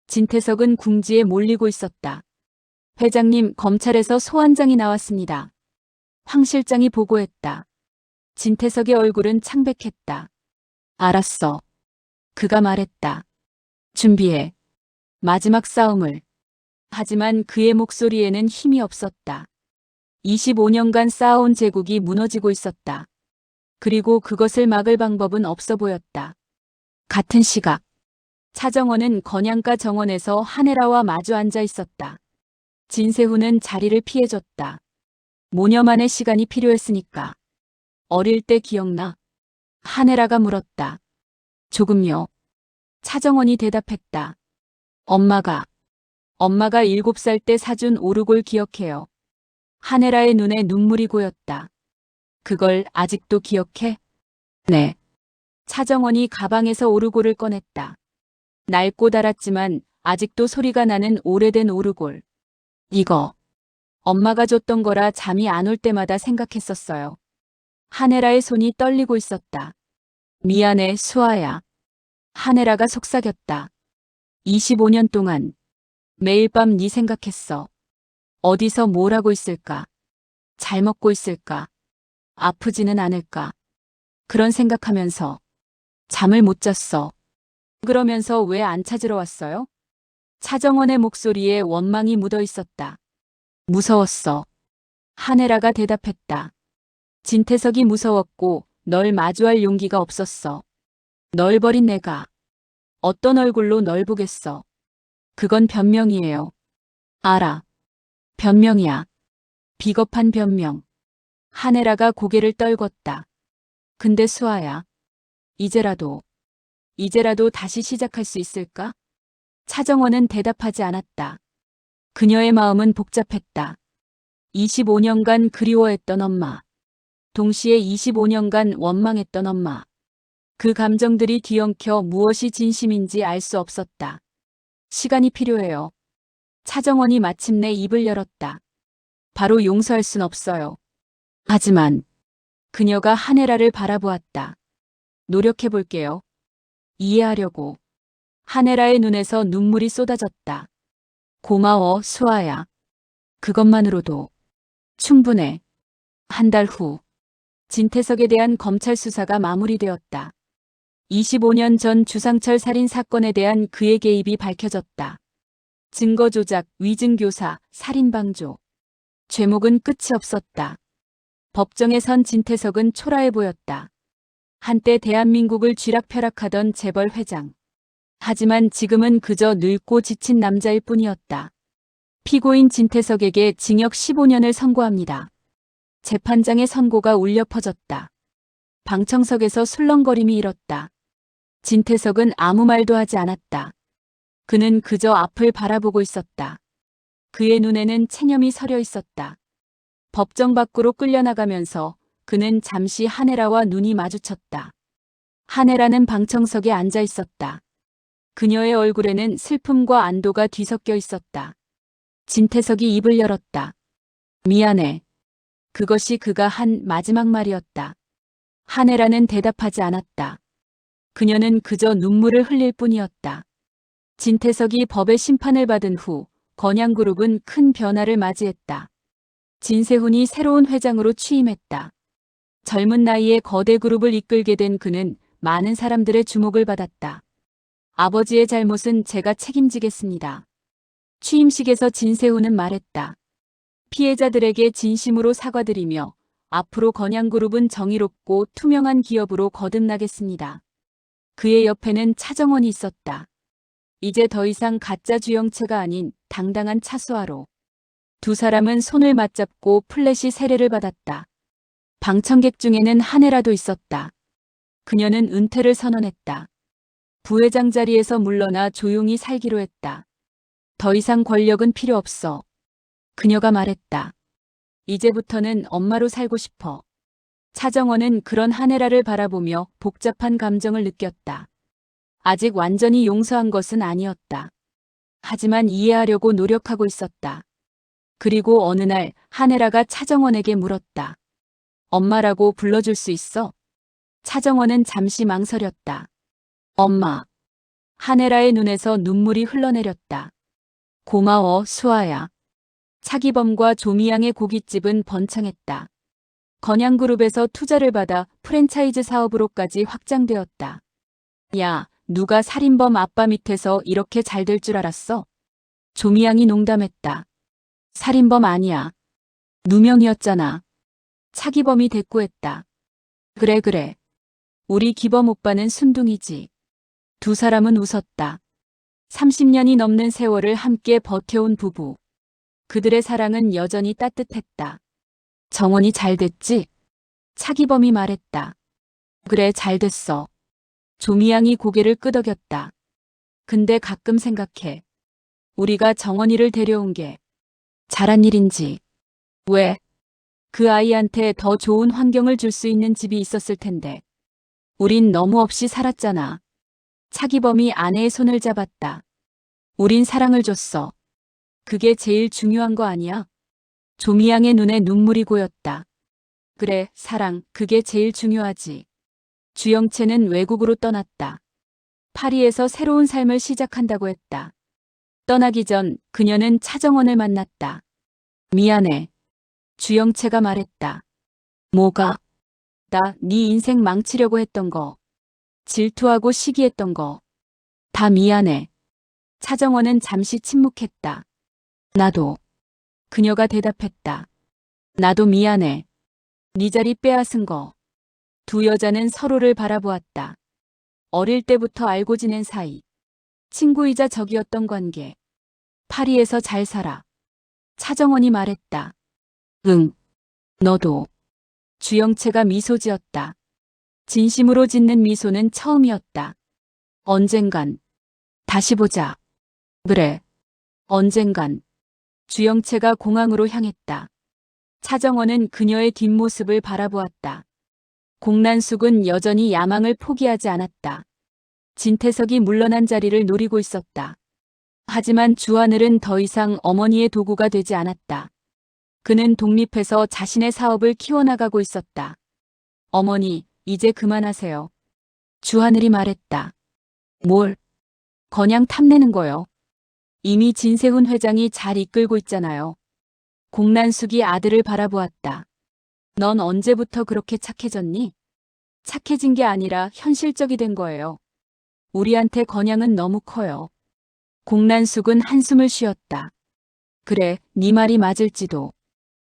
진태석은 궁지에 몰리고 있었다. 회장님, 검찰에서 소환장이 나왔습니다. 황 실장이 보고했다. 진태석의 얼굴은 창백했다. 알았어. 그가 말했다. 준비해. 마지막 싸움을. 하지만 그의 목소리에는 힘이 없었다. 25년간 쌓아온 제국이 무너지고 있었다. 그리고 그것을 막을 방법은 없어 보였다. 같은 시각, 차정원은 건양가 정원에서 한혜라와 마주 앉아 있었다. 진세훈은 자리를 피해줬다. 모녀만의 시간이 필요했으니까. 어릴 때 기억나? 한혜라가 물었다. 조금요. 차정원이 대답했다. 엄마가 7살 때 사준 오르골 기억해요. 한혜라의 눈에 눈물이 고였다. 그걸 아직도 기억해? 네. 차정원이 가방에서 오르골을 꺼냈다. 낡고 닳았지만 아직도 소리가 나는 오래된 오르골. 이거 엄마가 줬던 거라 잠이 안 올 때마다 생각했었어요. 한혜라의 손이 떨리고 있었다. 미안해, 수아야. 한혜라가 속삭였다. 25년 동안 매일 밤 네 생각했어. 어디서 뭘 하고 있을까? 잘 먹고 있을까? 아프지는 않을까? 그런 생각하면서 잠을 못 잤어. 그러면서 왜 안 찾으러 왔어요? 차정원의 목소리에 원망이 묻어 있었다. 무서웠어. 한혜라가 대답했다. 진태석이 무서웠고 널 마주할 용기가 없었어. 널 버린 내가 어떤 얼굴로 널 보겠어. 그건 변명이에요. 알아. 변명이야. 비겁한 변명. 한혜라가 고개를 떨궜다. 근데 수아야. 이제라도 다시 시작할 수 있을까? 차정원은 대답하지 않았다. 그녀의 마음은 복잡했다. 25년간 그리워했던 엄마. 동시에 25년간 원망했던 엄마. 그 감정들이 뒤엉켜 무엇이 진심인지 알 수 없었다. 시간이 필요해요. 차정원이 마침내 입을 열었다. 바로 용서할 순 없어요. 하지만 그녀가 한혜라를 바라보았다. 노력해볼게요. 이해하려고. 한혜라의 눈에서 눈물이 쏟아졌다. 고마워, 수아야. 그것만으로도 충분해. 한 달 후, 진태석에 대한 검찰 수사가 마무리되었다. 25년 전 주상철 살인 사건에 대한 그의 개입이 밝혀졌다. 증거 조작, 위증교사, 살인방조. 죄목은 끝이 없었다. 법정에 선 진태석은 초라해 보였다. 한때 대한민국을 쥐락펴락하던 재벌 회장. 하지만 지금은 그저 늙고 지친 남자일 뿐이었다. 피고인 진태석에게 징역 15년을 선고합니다. 재판장의 선고가 울려 퍼졌다. 방청석에서 술렁거림이 일었다. 진태석은 아무 말도 하지 않았다. 그는 그저 앞을 바라보고 있었다. 그의 눈에는 체념이 서려 있었다. 법정 밖으로 끌려나가면서 그는 잠시 한혜라와 눈이 마주쳤다. 한혜라는 방청석에 앉아 있었다. 그녀의 얼굴에는 슬픔과 안도가 뒤섞여 있었다. 진태석이 입을 열었다. 미안해. 그것이 그가 한 마지막 말이었다. 한혜라는 대답하지 않았다. 그녀는 그저 눈물을 흘릴 뿐이었다. 진태석이 법의 심판을 받은 후 건양그룹은 큰 변화를 맞이했다. 진세훈이 새로운 회장으로 취임했다. 젊은 나이에 거대 그룹을 이끌게 된 그는 많은 사람들의 주목을 받았다. 아버지의 잘못은 제가 책임지겠습니다. 취임식에서 진세훈은 말했다. 피해자들에게 진심으로 사과드리며 앞으로 건양그룹은 정의롭고 투명한 기업으로 거듭나겠습니다. 그의 옆에는 차정원이 있었다. 이제 더 이상 가짜 주영체가 아닌 당당한 차수아로. 두 사람은 손을 맞잡고 플래시 세례를 받았다. 방청객 중에는 한혜라도 있었다. 그녀는 은퇴를 선언했다. 부회장 자리에서 물러나 조용히 살기로 했다. 더 이상 권력은 필요 없어. 그녀가 말했다. 이제부터는 엄마로 살고 싶어. 차정원은 그런 한혜라를 바라보며 복잡한 감정을 느꼈다. 아직 완전히 용서한 것은 아니었다. 하지만 이해하려고 노력하고 있었다. 그리고 어느 날 한혜라가 차정원에게 물었다. 엄마라고 불러줄 수 있어? 차정원은 잠시 망설였다. 엄마. 한혜라의 눈에서 눈물이 흘러내렸다. 고마워, 수아야. 차기범과 조미양의 고깃집은 번창했다. 건양그룹에서 투자를 받아 프랜차이즈 사업으로까지 확장되었다. 야, 누가 살인범 아빠 밑에서 이렇게 잘 될 줄 알았어? 조미양이 농담했다. 살인범 아니야. 누명이었잖아. 차기범이 대꾸했다. 그래. 우리 기범 오빠는 순둥이지. 두 사람은 웃었다. 30년이 넘는 세월을 함께 버텨온 부부. 그들의 사랑은 여전히 따뜻했다. 정원이 잘 됐지? 차기범이 말했다. 그래, 잘 됐어. 조미양이 고개를 끄덕였다. 근데 가끔 생각해. 우리가 정원이를 데려온 게 잘한 일인지. 왜? 그 아이한테 더 좋은 환경을 줄 수 있는 집이 있었을 텐데. 우린 너무 없이 살았잖아. 차기범이 아내의 손을 잡았다. 우린 사랑을 줬어. 그게 제일 중요한 거 아니야? 조미양의 눈에 눈물이 고였다. 그래, 사랑, 그게 제일 중요하지. 주영채는 외국으로 떠났다. 파리에서 새로운 삶을 시작한다고 했다. 떠나기 전 그녀는 차정원을 만났다. 미안해. 주영채가 말했다. 뭐가? 나 네 인생 망치려고 했던 거. 질투하고 시기했던 거. 다 미안해. 차정원은 잠시 침묵했다. 나도. 그녀가 대답했다. 나도 미안해. 네 자리 빼앗은 거. 두 여자는 서로를 바라보았다. 어릴 때부터 알고 지낸 사이. 친구이자 적이었던 관계. 파리에서 잘 살아. 차정원이 말했다. 응. 너도. 주영채가 미소 지었다. 진심으로 짓는 미소는 처음이었다. 언젠간. 다시 보자. 그래. 언젠간. 주영채가 공항으로 향했다. 차정원은 그녀의 뒷모습을 바라보았다. 공난숙은 여전히 야망을 포기하지 않았다. 진태석이 물러난 자리를 노리고 있었다. 하지만 주하늘은 더 이상 어머니의 도구가 되지 않았다. 그는 독립해서 자신의 사업을 키워나가고 있었다. 어머니, 이제 그만하세요. 주하늘이 말했다. 뭘? 그냥 탐내는 거요. 이미 진세훈 회장이 잘 이끌고 있잖아요. 공난숙이 아들을 바라보았다. 넌 언제부터 그렇게 착해졌니? 착해진 게 아니라 현실적이 된 거예요. 우리한테 건양은 너무 커요. 공난숙은 한숨을 쉬었다. 그래, 네 말이 맞을지도.